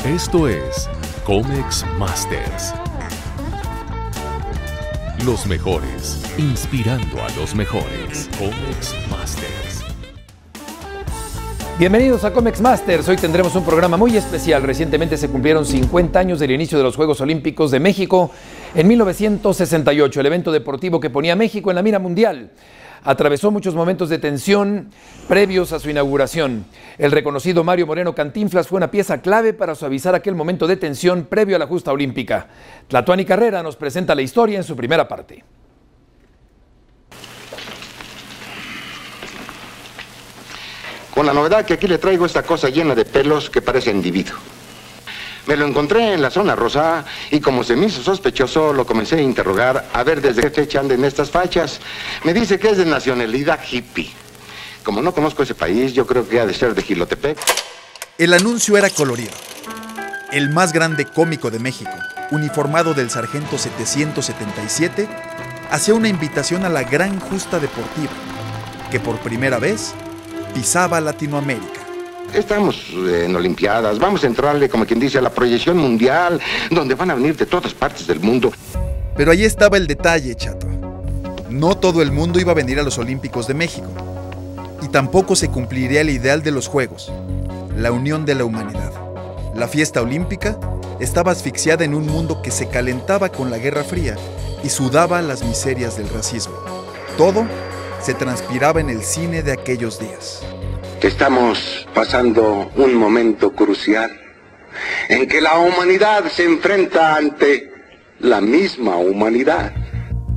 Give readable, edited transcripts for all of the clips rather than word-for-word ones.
Esto es Comex Masters. Los mejores, inspirando a los mejores. Comex Masters. Bienvenidos a Comex Masters. Hoy tendremos un programa muy especial. Recientemente se cumplieron 50 años del inicio de los Juegos Olímpicos de México en 1968, el evento deportivo que ponía a México en la mira mundial. Atravesó muchos momentos de tensión previos a su inauguración. El reconocido Mario Moreno Cantinflas fue una pieza clave para suavizar aquel momento de tensión previo a la justa olímpica. Tlatuani Carrera nos presenta la historia en su primera parte. Con la novedad que aquí le traigo esta cosa llena de pelos que parece individuo. Me lo encontré en la zona rosa y como se me hizo sospechoso, lo comencé a interrogar a ver desde qué fecha andan en estas fachas. Me dice que es de nacionalidad hippie. Como no conozco ese país, yo creo que ha de ser de Jilotepec. El anuncio era colorido. El más grande cómico de México, uniformado del sargento 777, hacía una invitación a la gran justa deportiva, que por primera vez pisaba Latinoamérica. Estamos en Olimpiadas, vamos a entrarle, como quien dice, a la proyección mundial, donde van a venir de todas partes del mundo. Pero ahí estaba el detalle, chato. No todo el mundo iba a venir a los Olímpicos de México. Y tampoco se cumpliría el ideal de los Juegos, la unión de la humanidad. La fiesta olímpica estaba asfixiada en un mundo que se calentaba con la Guerra Fría y sudaba las miserias del racismo. Todo se transpiraba en el cine de aquellos días. Estamos pasando un momento crucial en que la humanidad se enfrenta ante la misma humanidad.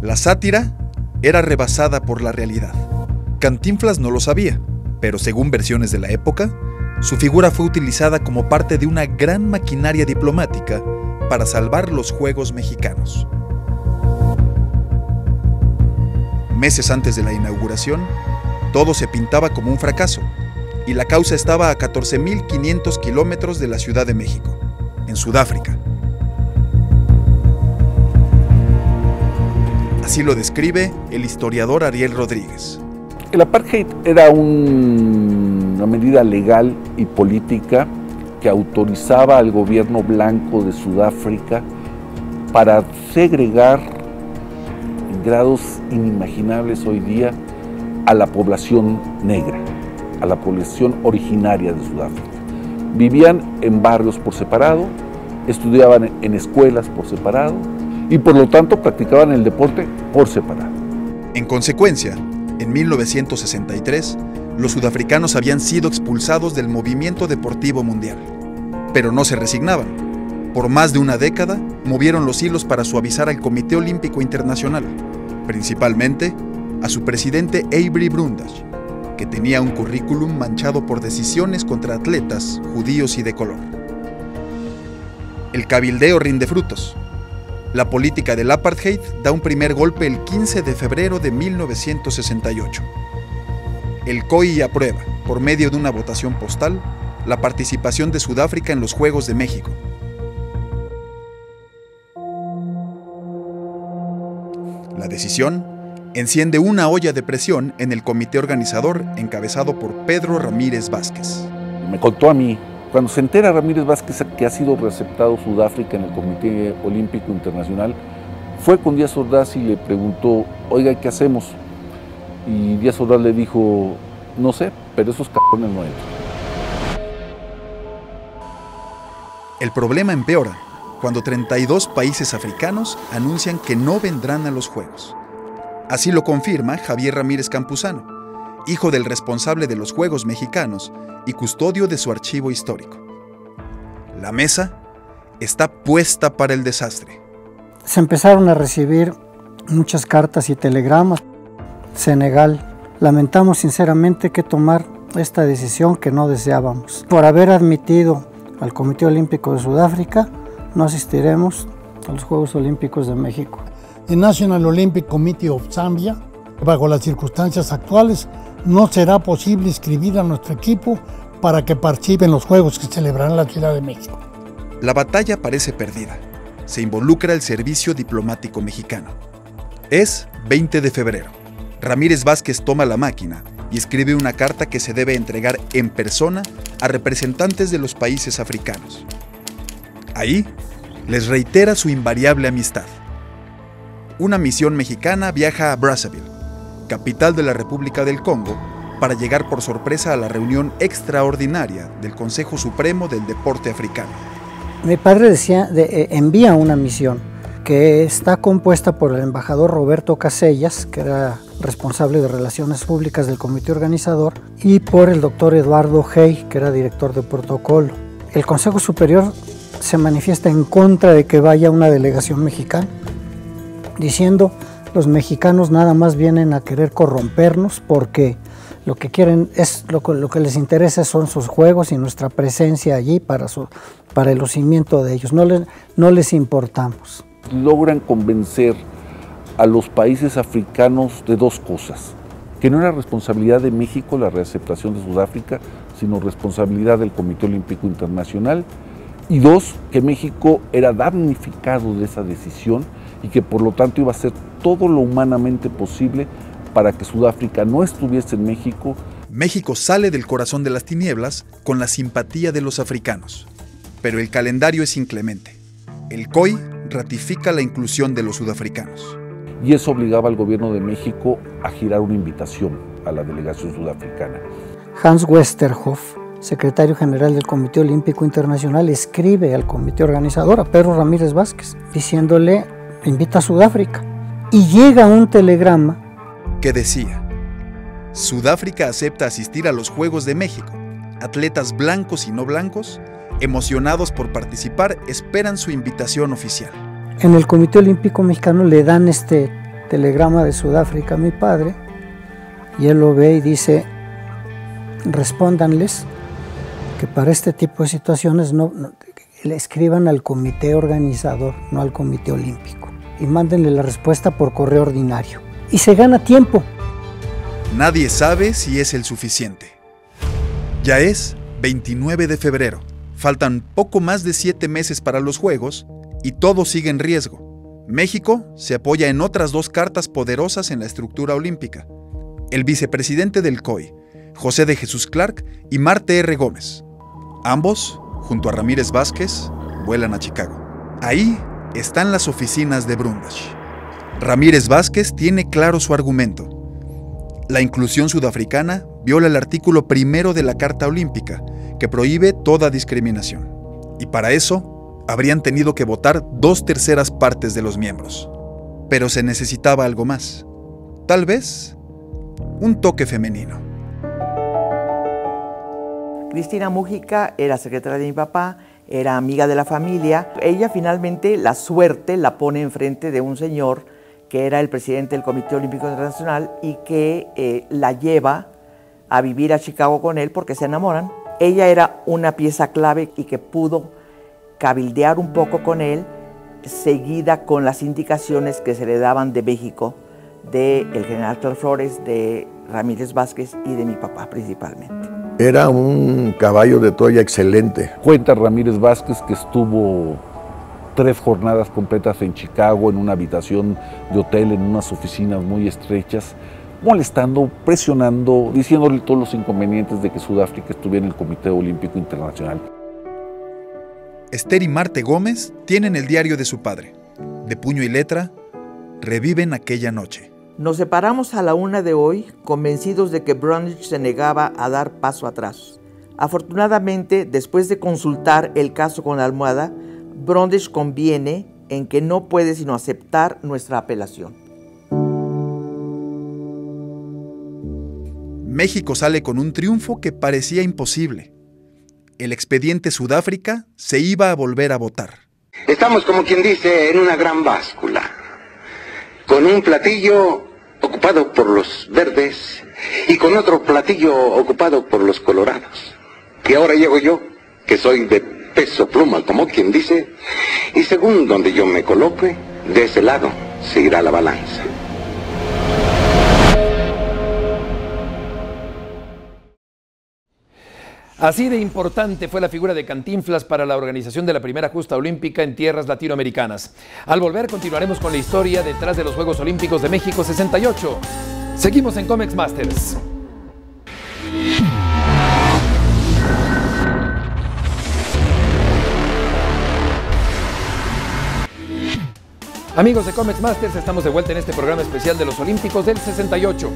La sátira era rebasada por la realidad. Cantinflas no lo sabía, pero según versiones de la época, su figura fue utilizada como parte de una gran maquinaria diplomática para salvar los Juegos Mexicanos. Meses antes de la inauguración, todo se pintaba como un fracaso, y la causa estaba a 14.500 kilómetros de la Ciudad de México, en Sudáfrica. Así lo describe el historiador Ariel Rodríguez. El apartheid era una medida legal y política que autorizaba al gobierno blanco de Sudáfrica para segregar en grados inimaginables hoy día a la población negra, a la población originaria de Sudáfrica. Vivían en barrios por separado, estudiaban en escuelas por separado y por lo tanto practicaban el deporte por separado. En consecuencia, en 1963, los sudafricanos habían sido expulsados del movimiento deportivo mundial. Pero no se resignaban. Por más de una década, movieron los hilos para suavizar al Comité Olímpico Internacional, principalmente a su presidente Avery Brundage, que tenía un currículum manchado por decisiones contra atletas judíos y de color. El cabildeo rinde frutos. La política del apartheid da un primer golpe el 15 de febrero de 1968. El COI aprueba, por medio de una votación postal, la participación de Sudáfrica en los Juegos de México. La decisión enciende una olla de presión en el comité organizador encabezado por Pedro Ramírez Vázquez. Me contó a mí, cuando se entera Ramírez Vázquez que ha sido receptado Sudáfrica en el Comité Olímpico Internacional, fue con Díaz Ordaz y le preguntó, oiga, ¿qué hacemos? Y Díaz Ordaz le dijo, no sé, pero esos cabrones no entran. El problema empeora cuando 32 países africanos anuncian que no vendrán a los Juegos. Así lo confirma Javier Ramírez Campuzano, hijo del responsable de los Juegos Mexicanos y custodio de su archivo histórico. La mesa está puesta para el desastre. Se empezaron a recibir muchas cartas y telegramas. Senegal, lamentamos sinceramente que tomar esta decisión que no deseábamos. Por haber admitido al Comité Olímpico de Sudáfrica, no asistiremos a los Juegos Olímpicos de México. The National Olympic Committee of Zambia, bajo las circunstancias actuales, no será posible inscribir a nuestro equipo para que participe en los Juegos que se celebrarán en la Ciudad de México. La batalla parece perdida. Se involucra el servicio diplomático mexicano. Es 20 de febrero. Ramírez Vázquez toma la máquina y escribe una carta que se debe entregar en persona a representantes de los países africanos. Ahí, les reitera su invariable amistad. Una misión mexicana viaja a Brazzaville, capital de la República del Congo, para llegar por sorpresa a la reunión extraordinaria del Consejo Supremo del Deporte Africano. Mi padre envía una misión que está compuesta por el embajador Roberto Casellas, que era responsable de Relaciones Públicas del comité organizador, y por el doctor Eduardo Hey, que era director de protocolo. El Consejo Superior se manifiesta en contra de que vaya una delegación mexicana, diciendo: los mexicanos nada más vienen a querer corrompernos porque lo que quieren es, lo que les interesa son sus juegos y nuestra presencia allí para el lucimiento de ellos. No les importamos. Logran convencer a los países africanos de dos cosas: que no era responsabilidad de México la reaceptación de Sudáfrica, sino responsabilidad del Comité Olímpico Internacional, y dos, que México era damnificado de esa decisión y que por lo tanto iba a hacer todo lo humanamente posible para que Sudáfrica no estuviese en México. México sale del corazón de las tinieblas con la simpatía de los africanos, pero el calendario es inclemente. El COI ratifica la inclusión de los sudafricanos. Y eso obligaba al gobierno de México a girar una invitación a la delegación sudafricana. Hans Westerhoff, secretario general del Comité Olímpico Internacional, escribe al comité organizador, a Pedro Ramírez Vázquez, diciéndole: invita a Sudáfrica. Y llega un telegrama que decía: Sudáfrica acepta asistir a los Juegos de México. Atletas blancos y no blancos, emocionados por participar, esperan su invitación oficial. En el Comité Olímpico Mexicano le dan este telegrama de Sudáfrica a mi padre, y él lo ve y dice: respóndanles que para este tipo de situaciones le escriban al comité organizador, no al Comité Olímpico, y mándenle la respuesta por correo ordinario. Y se gana tiempo. Nadie sabe si es el suficiente. Ya es 29 de febrero. Faltan poco más de 7 meses para los Juegos y todo sigue en riesgo. México se apoya en otras 2 cartas poderosas en la estructura olímpica: el vicepresidente del COI, José de Jesús Clark, y Marte R. Gómez. Ambos, junto a Ramírez Vázquez, vuelan a Chicago. Ahí están las oficinas de Brundage. Ramírez Vázquez tiene claro su argumento. La inclusión sudafricana viola el artículo 1 de la Carta Olímpica, que prohíbe toda discriminación. Y para eso, habrían tenido que votar 2/3 partes de los miembros. Pero se necesitaba algo más. Tal vez, un toque femenino. Cristina Mújica era secretaria de mi papá, era amiga de la familia. Ella finalmente, la suerte la pone enfrente de un señor que era el presidente del Comité Olímpico Internacional y que la lleva a vivir a Chicago con él porque se enamoran. Ella era una pieza clave y que pudo cabildear un poco con él, seguida con las indicaciones que se le daban de México, del general Clark Flores, de Ramírez Vázquez y de mi papá principalmente. Era un caballo de Troya excelente. Cuenta Ramírez Vázquez que estuvo 3 jornadas completas en Chicago, en una habitación de hotel, en unas oficinas muy estrechas, molestando, presionando, diciéndole todos los inconvenientes de que Sudáfrica estuviera en el Comité Olímpico Internacional. Esther y Marte Gómez tienen el diario de su padre. De puño y letra, reviven aquella noche. Nos separamos a la 1 de hoy, convencidos de que Brundage se negaba a dar paso atrás. Afortunadamente, después de consultar el caso con la almohada, Brundage conviene en que no puede sino aceptar nuestra apelación. México sale con un triunfo que parecía imposible. El expediente Sudáfrica se iba a volver a votar. Estamos, como quien dice, en una gran báscula, con un platillo ocupado por los verdes y con otro platillo ocupado por los colorados. Y ahora llego yo, que soy de peso pluma, como quien dice, y según donde yo me coloque, de ese lado se irá la balanza. Así de importante fue la figura de Cantinflas para la organización de la primera justa olímpica en tierras latinoamericanas. Al volver continuaremos con la historia detrás de los Juegos Olímpicos de México 68. Seguimos en Comex Masters. Amigos de Comex Masters, estamos de vuelta en este programa especial de los Olímpicos del 68.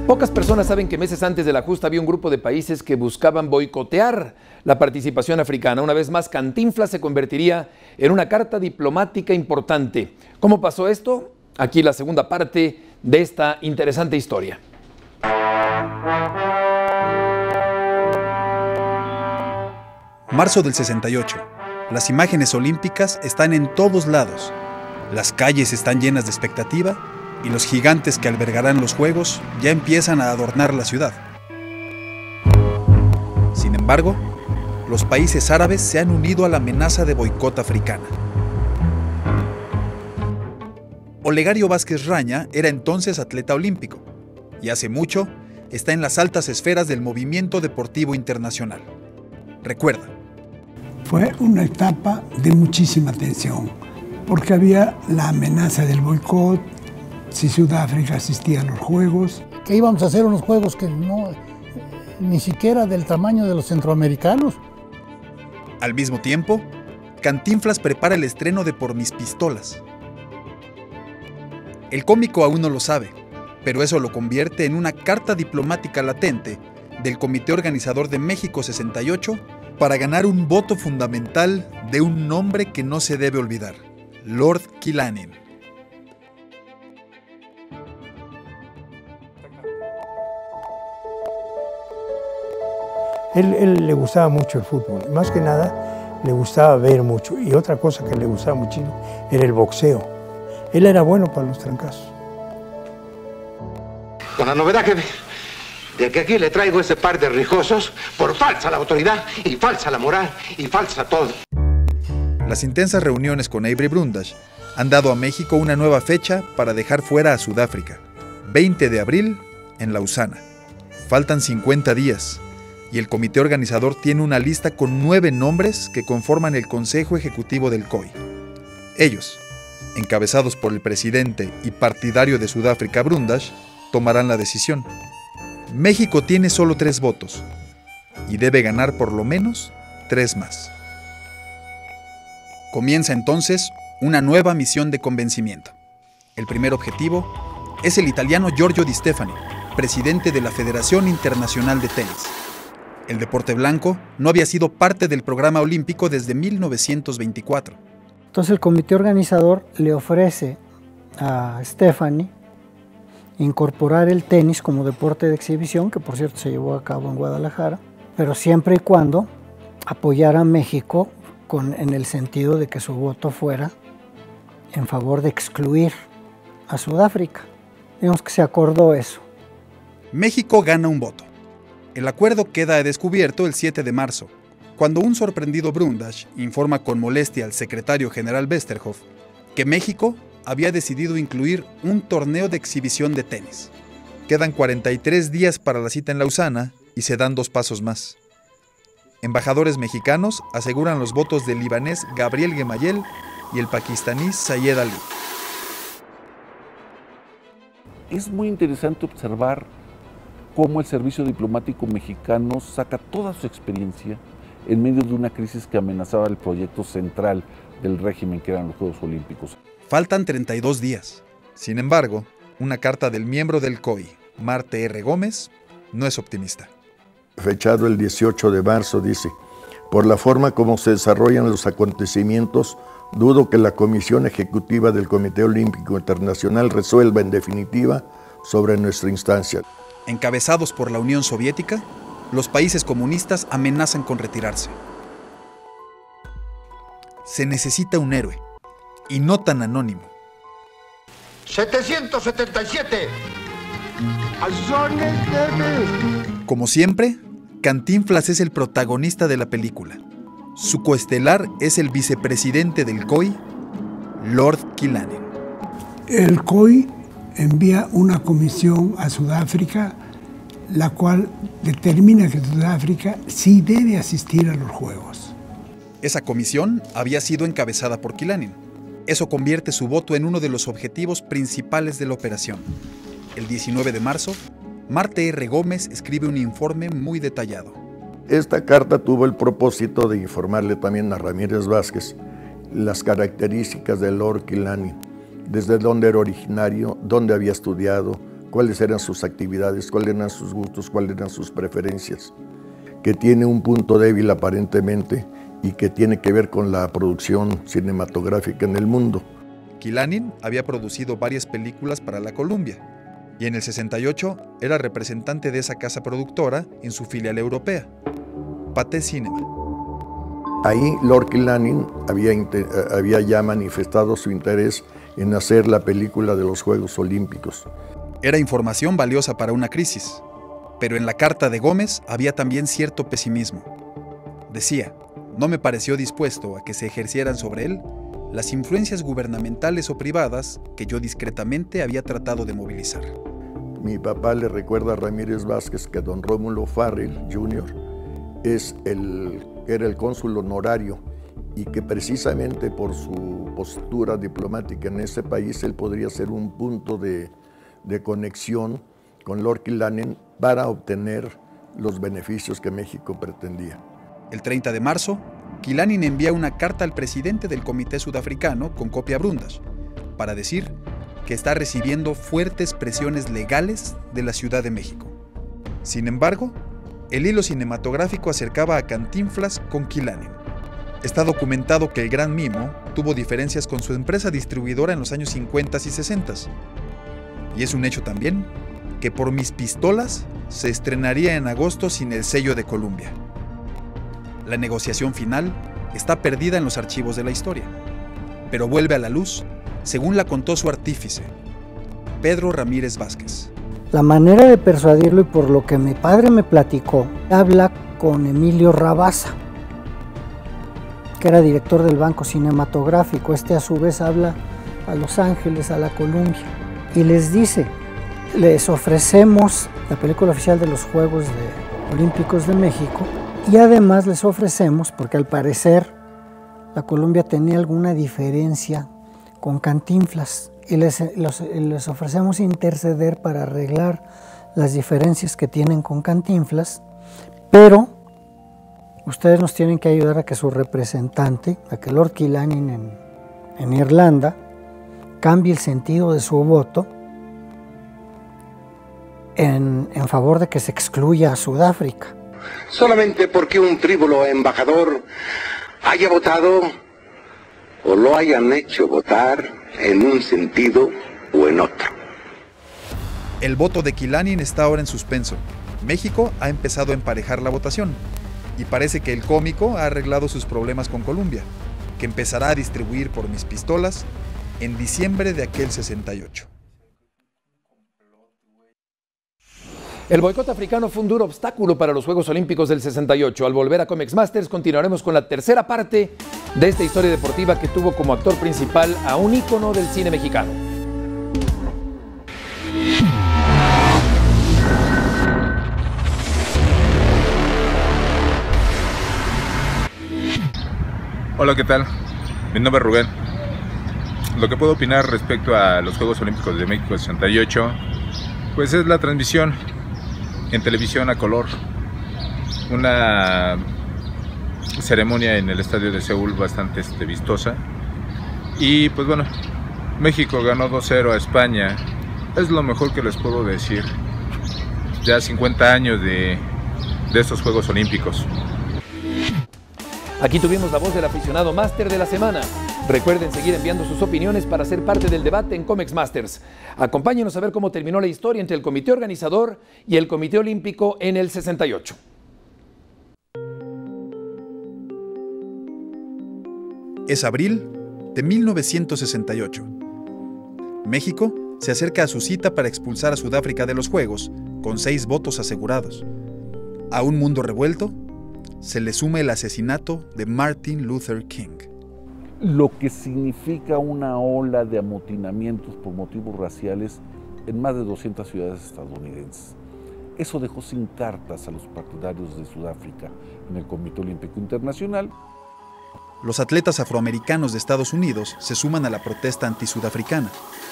Pocas personas saben que meses antes de la justa había un grupo de países que buscaban boicotear la participación africana. Una vez más, Cantinflas se convertiría en una carta diplomática importante. ¿Cómo pasó esto? Aquí la segunda parte de esta interesante historia. Marzo del 68. Las imágenes olímpicas están en todos lados. Las calles están llenas de expectativa y los gigantes que albergarán los Juegos ya empiezan a adornar la ciudad. Sin embargo, los países árabes se han unido a la amenaza de boicot africana. Olegario Vázquez Raña era entonces atleta olímpico y hace mucho está en las altas esferas del movimiento deportivo internacional. Recuerda. Fue una etapa de muchísima tensión, porque había la amenaza del boicot, si Sudáfrica asistía a los Juegos. Que íbamos a hacer unos Juegos que no, ni siquiera del tamaño de los centroamericanos. Al mismo tiempo, Cantinflas prepara el estreno de Por mis pistolas. El cómico aún no lo sabe, pero eso lo convierte en una carta diplomática latente del Comité Organizador de México 68 para ganar un voto fundamental de un nombre que no se debe olvidar: Lord Killaney. Él le gustaba mucho el fútbol, más que nada le gustaba ver mucho, y otra cosa que le gustaba muchísimo era el boxeo. Él era bueno para los trancazos. Con la novedad de que aquí le traigo ese par de rijosos por falsa la autoridad y falsa la moral y falsa todo. Las intensas reuniones con Avery Brundage han dado a México una nueva fecha para dejar fuera a Sudáfrica: 20 de abril en Lausana. Faltan 50 días y el comité organizador tiene una lista con 9 nombres que conforman el Consejo Ejecutivo del COI. Ellos, encabezados por el presidente y partidario de Sudáfrica Brundage, tomarán la decisión. México tiene solo 3 votos y debe ganar por lo menos 3 más. Comienza entonces una nueva misión de convencimiento. El primer objetivo es el italiano Giorgio Di Stefani, presidente de la Federación Internacional de Tenis. El deporte blanco no había sido parte del programa olímpico desde 1924. Entonces el comité organizador le ofrece a Stefani incorporar el tenis como deporte de exhibición, que por cierto se llevó a cabo en Guadalajara, pero siempre y cuando apoyara a México en el sentido de que su voto fuera en favor de excluir a Sudáfrica. Digamos que se acordó eso. México gana un voto. El acuerdo queda a descubierto el 7 de marzo, cuando un sorprendido Brundage informa con molestia al secretario general Westerhoff que México había decidido incluir un torneo de exhibición de tenis. Quedan 43 días para la cita en Lausana y se dan 2 pasos más. Embajadores mexicanos aseguran los votos del libanés Gabriel Gemayel y el pakistaní Sayed Ali. Es muy interesante observar cómo el servicio diplomático mexicano saca toda su experiencia en medio de una crisis que amenazaba el proyecto central del régimen, que eran los Juegos Olímpicos. Faltan 32 días. Sin embargo, una carta del miembro del COI, Marte R. Gómez, no es optimista. Fechado el 18 de marzo, dice: por la forma como se desarrollan los acontecimientos, dudo que la Comisión Ejecutiva del Comité Olímpico Internacional resuelva en definitiva sobre nuestra instancia. Encabezados por la Unión Soviética, los países comunistas amenazan con retirarse. Se necesita un héroe, y no tan anónimo. 777 al sones de... Como siempre, Cantinflas es el protagonista de la película. Su coestelar es el vicepresidente del COI, Lord Killaney. El COI envía una comisión a Sudáfrica, la cual determina que Sudáfrica sí debe asistir a los Juegos. Esa comisión había sido encabezada por Killaney. Eso convierte su voto en uno de los objetivos principales de la operación. El 19 de marzo, Marte R. Gómez escribe un informe muy detallado. Esta carta tuvo el propósito de informarle también a Ramírez Vázquez las características de Lord Killaney, desde dónde era originario, dónde había estudiado, cuáles eran sus actividades, cuáles eran sus gustos, cuáles eran sus preferencias, que tiene un punto débil aparentemente y que tiene que ver con la producción cinematográfica en el mundo. Quilánin había producido varias películas para la Columbia y en el 68 era representante de esa casa productora en su filial europea, Pathé Cinema. Ahí Lord Quilánin había ya manifestado su interés en hacer la película de los Juegos Olímpicos. Era información valiosa para una crisis, pero en la carta de Gómez había también cierto pesimismo. Decía, no me pareció dispuesto a que se ejercieran sobre él las influencias gubernamentales o privadas que yo discretamente había tratado de movilizar. Mi papá le recuerda a Ramírez Vázquez que don Rómulo Farrell Jr. era el cónsul honorario y que precisamente por su postura diplomática en ese país él podría ser un punto de conexión con Lord Quilánin para obtener los beneficios que México pretendía. El 30 de marzo, Quilánin envía una carta al presidente del Comité Sudafricano con copia a Brundage para decir que está recibiendo fuertes presiones legales de la Ciudad de México. Sin embargo, el hilo cinematográfico acercaba a Cantinflas con Quilánin. Está documentado que el Gran Mimo tuvo diferencias con su empresa distribuidora en los años 50 y 60. Y es un hecho también que Por mis pistolas se estrenaría en agosto sin el sello de Columbia. La negociación final está perdida en los archivos de la historia, pero vuelve a la luz según la contó su artífice, Pedro Ramírez Vázquez. La manera de persuadirlo, y por lo que mi padre me platicó, habla con Emilio Rabasa, que era director del Banco Cinematográfico. Este a su vez habla a Los Ángeles, a la Columbia, y les dice, les ofrecemos la película oficial de los Juegos Olímpicos de México, y además les ofrecemos, porque al parecer la Columbia tenía alguna diferencia con Cantinflas, y les ofrecemos interceder para arreglar las diferencias que tienen con Cantinflas, pero ustedes nos tienen que ayudar a que su representante, a que Lord Quilánin en Irlanda, cambie el sentido de su voto en favor de que se excluya a Sudáfrica. Solamente porque un frívolo embajador haya votado o lo hayan hecho votar en un sentido o en otro. El voto de Quilánin está ahora en suspenso. México ha empezado a emparejar la votación y parece que el cómico ha arreglado sus problemas con Columbia, que empezará a distribuir Por mis pistolas en diciembre de aquel 68. El boicot africano fue un duro obstáculo para los Juegos Olímpicos del 68. Al volver a Comex Masters continuaremos con la tercera parte de esta historia deportiva que tuvo como actor principal a un ícono del cine mexicano. Hola, ¿qué tal? Mi nombre es Rubén. Lo que puedo opinar respecto a los Juegos Olímpicos de México 68, pues es la transmisión en televisión a color, una ceremonia en el estadio de Seúl bastante vistosa, y pues bueno, México ganó 2-0 a España, es lo mejor que les puedo decir, ya 50 años de estos Juegos Olímpicos. Aquí tuvimos la voz del aficionado máster de la semana. Recuerden seguir enviando sus opiniones para ser parte del debate en Comex Masters. Acompáñenos a ver cómo terminó la historia entre el comité organizador y el Comité Olímpico en el 68. Es abril de 1968. México se acerca a su cita para expulsar a Sudáfrica de los Juegos con 6 votos asegurados. A un mundo revuelto se le suma el asesinato de Martin Luther King. Lo que significa una ola de amotinamientos por motivos raciales en más de 200 ciudades estadounidenses. Eso dejó sin cartas a los partidarios de Sudáfrica en el Comité Olímpico Internacional. Los atletas afroamericanos de Estados Unidos se suman a la protesta antisudafricana.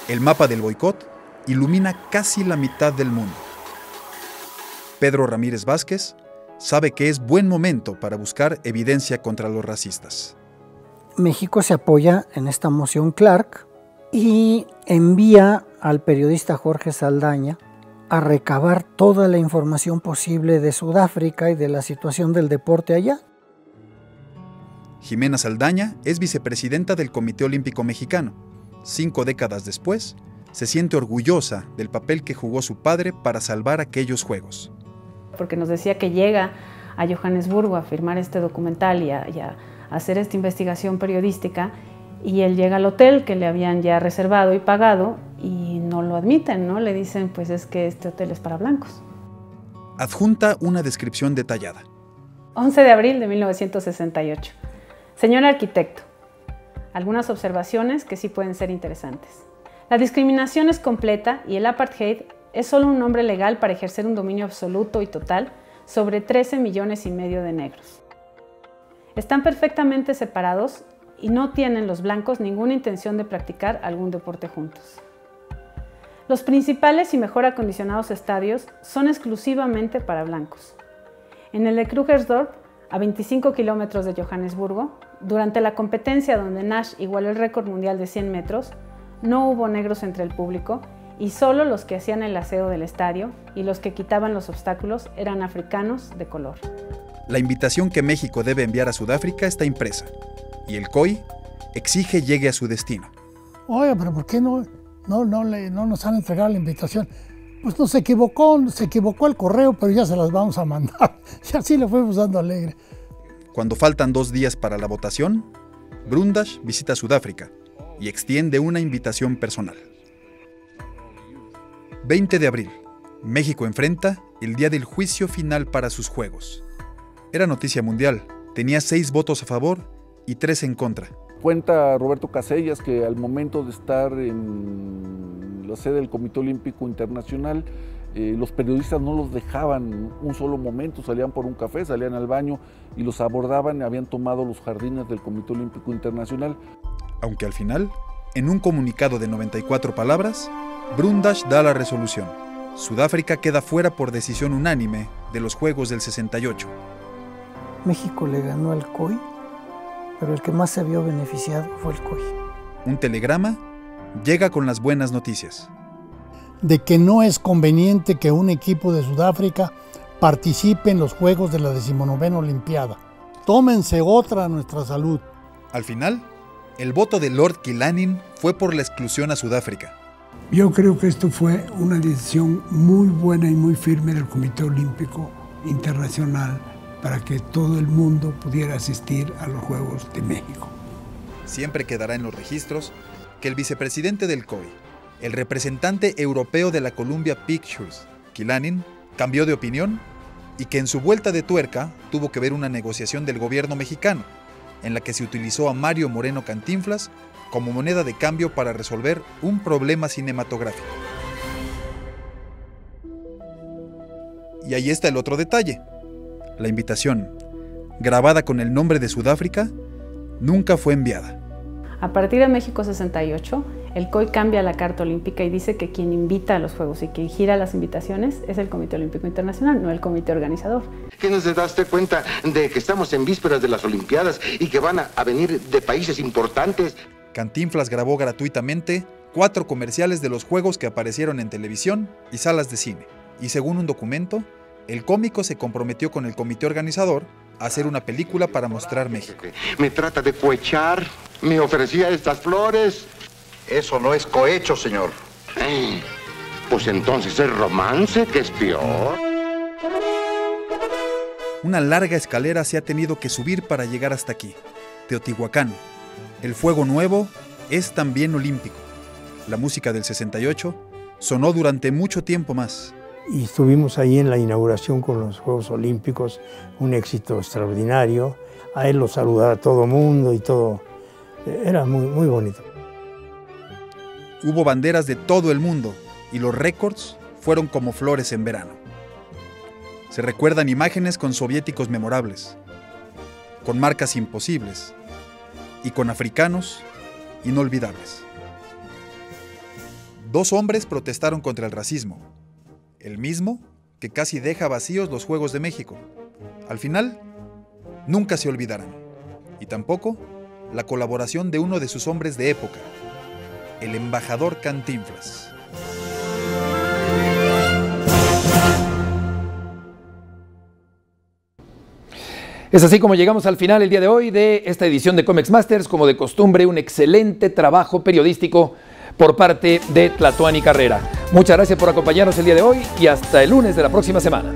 El mapa del boicot ilumina casi la mitad del mundo. Pedro Ramírez Vázquez sabe que es buen momento para buscar evidencia contra los racistas. México se apoya en esta moción Clark y envía al periodista Jorge Saldaña a recabar toda la información posible de Sudáfrica y de la situación del deporte allá. Jimena Saldaña es vicepresidenta del Comité Olímpico Mexicano. 5 décadas después, se siente orgullosa del papel que jugó su padre para salvar aquellos Juegos. Porque nos decía que llega a Johannesburgo a firmar este documental y a hacer esta investigación periodística, y él llega al hotel que le habían ya reservado y pagado y no lo admiten, ¿no? Le dicen, pues es que este hotel es para blancos. Adjunta una descripción detallada. 11 de abril de 1968. Señor arquitecto, algunas observaciones que sí pueden ser interesantes. La discriminación es completa y el apartheid es solo un nombre legal para ejercer un dominio absoluto y total sobre 13 millones y medio de negros. Están perfectamente separados y no tienen los blancos ninguna intención de practicar algún deporte juntos. Los principales y mejor acondicionados estadios son exclusivamente para blancos. En el de Krugersdorp, a 25 kilómetros de Johannesburgo, durante la competencia donde Nash igualó el récord mundial de 100 metros, no hubo negros entre el público y solo los que hacían el aseo del estadio y los que quitaban los obstáculos eran africanos de color. La invitación que México debe enviar a Sudáfrica está impresa y el COI exige llegue a su destino. Oiga, pero ¿por qué no nos han entregado la invitación? Pues no se equivocó el correo, pero ya se las vamos a mandar. Y así le fuimos dando alegre. Cuando faltan 2 días para la votación, Brundage visita Sudáfrica y extiende una invitación personal. 20 de abril, México enfrenta el día del juicio final para sus Juegos. Era noticia mundial, tenía 6 votos a favor y 3 en contra. Cuenta Roberto Casellas que al momento de estar en la sede del Comité Olímpico Internacional, los periodistas no los dejaban un solo momento, salían por un café, salían al baño y los abordaban, habían tomado los jardines del Comité Olímpico Internacional. Aunque al final, en un comunicado de 94 palabras, Brundage da la resolución. Sudáfrica queda fuera por decisión unánime de los Juegos del 68. México le ganó al COI, pero el que más se vio beneficiado fue el COI. Un telegrama llega con las buenas noticias. De que no es conveniente que un equipo de Sudáfrica participe en los Juegos de la 19ª Olimpiada. Tómense otra a nuestra salud. Al final, el voto de Lord Killanin fue por la exclusión a Sudáfrica. Yo creo que esto fue una decisión muy buena y muy firme del Comité Olímpico Internacional para que todo el mundo pudiera asistir a los Juegos de México. Siempre quedará en los registros que el vicepresidente del COI, el representante europeo de la Columbia Pictures, Killanin, cambió de opinión y que en su vuelta de tuerca tuvo que ver una negociación del gobierno mexicano, en la que se utilizó a Mario Moreno Cantinflas como moneda de cambio para resolver un problema cinematográfico. Y ahí está el otro detalle. La invitación, grabada con el nombre de Sudáfrica, nunca fue enviada. A partir de México 68, el COI cambia la Carta Olímpica y dice que quien invita a los Juegos y quien gira las invitaciones es el Comité Olímpico Internacional, no el comité organizador. ¿Qué no se da usted cuenta de que estamos en vísperas de las Olimpiadas y que van a venir de países importantes? Cantinflas grabó gratuitamente 4 comerciales de los Juegos que aparecieron en televisión y salas de cine. Y según un documento, el cómico se comprometió con el comité organizador a hacer una película para mostrar México. Me trata de cohechar, me ofrecía estas flores. Eso no es cohecho, señor. Pues entonces es romance, que es peor. Una larga escalera se ha tenido que subir para llegar hasta aquí, Teotihuacán. El fuego nuevo es también olímpico. La música del 68 sonó durante mucho tiempo más. Y estuvimos ahí en la inauguración con los Juegos Olímpicos, un éxito extraordinario. A él lo saludaba todo mundo y todo. Era muy, muy bonito. Hubo banderas de todo el mundo y los récords fueron como flores en verano. Se recuerdan imágenes con soviéticos memorables, con marcas imposibles y con africanos inolvidables. 2 hombres protestaron contra el racismo, el mismo que casi deja vacíos los Juegos de México. Al final, nunca se olvidarán, y tampoco la colaboración de uno de sus hombres de época, el embajador Cantinflas. Es así como llegamos al final el día de hoy de esta edición de Comex Masters. Como de costumbre, un excelente trabajo periodístico por parte de Tlatuani Carrera. Muchas gracias por acompañarnos el día de hoy y hasta el lunes de la próxima semana.